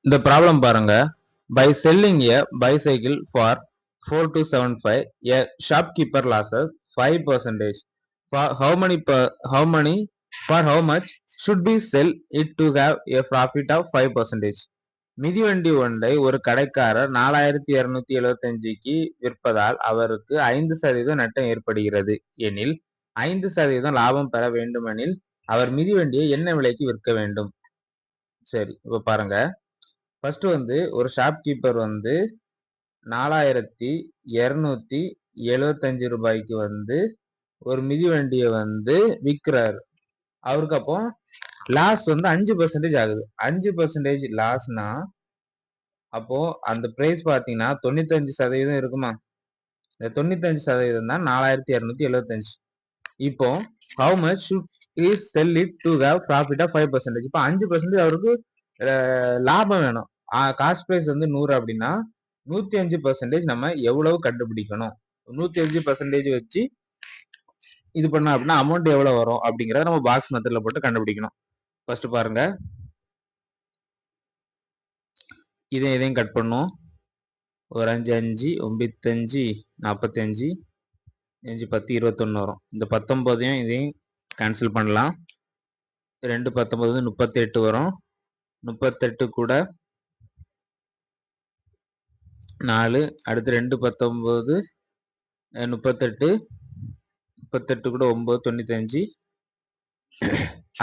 இந்த ப்ராப்ளம் பாருங்க. By selling a bicycle for 4275, a shopkeeper loses 5%. For how much should we sell it to have a profit of 5%? மிதிவண்டி ஒன்றை ஒரு கடைக்காரர் 4275க்கு விற்பதால் அவருக்கு 5% நட்டம் ஏற்படுகிறது எனில் 5% லாபம் பெற வேண்டுமெனில் அவர் மிதிவண்டியை என்ன விலைக்கு விற்க வேண்டும்? சரி, இப்ப பாருங்க. ஃபர்ஸ்ட் ஒரு ஷாப்கீப்பர் 4275 ரூபாய்க்கு ஒரு மிதிவண்டியை விற்கிறாரு. அவருக்கு அப்போ லாஸ் 5% ஆகுது. 5% லாஸ்னா அப்போ அந்த பிரைஸ் பாத்தீங்கன்னா 95% இருக்குமா? இந்த 95% தான் 4275. இப்போ how much should he sell it to have profit of 5%? இப்போ 5% அவருக்கு லாபம் வேணும். காஸ்ட் பிரைஸ் 100 அப்படின்னா 105% நம்ம எவ்வளவு கண்டுபிடிக்கணும்? 105% வச்சு இது பண்ண அப்படின்னா அமௌண்ட் எவ்வளவு வரும் அப்படிங்கறத நம்ம பாக்ஸ் மெத்தட்ல போட்டு கண்டுபிடிக்கணும். ஃபர்ஸ்ட் பாருங்க, இதையும் கட் பண்ணும். ஒரு 5 5 95 45 5 10 21 வரும். இந்த 19 இதையும் கேன்சல் பண்ணலாம். 2 19 38 வரும். 38 கூட 4, அடுத்து 2 19 38 38 கூட 9 95,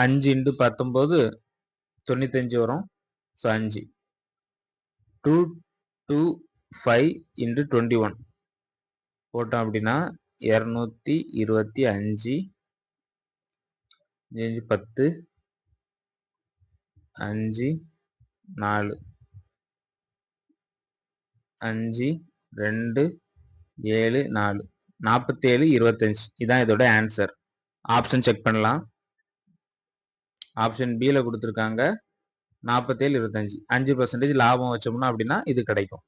5 × 19 95 வரும். ஸோ 5 225 × 21 போட்டோம் அப்படின்னா 225 10 5 4 5 2 7 4 47 25. இதான் இதோட ஆன்சர். ஆப்ஷன் செக் பண்ணலாம். ஆப்ஷன் பில கொடுத்துருக்காங்க 47 25. 5% லாபம் வச்சோம்னா அப்படின்னா இது கிடைக்கும்.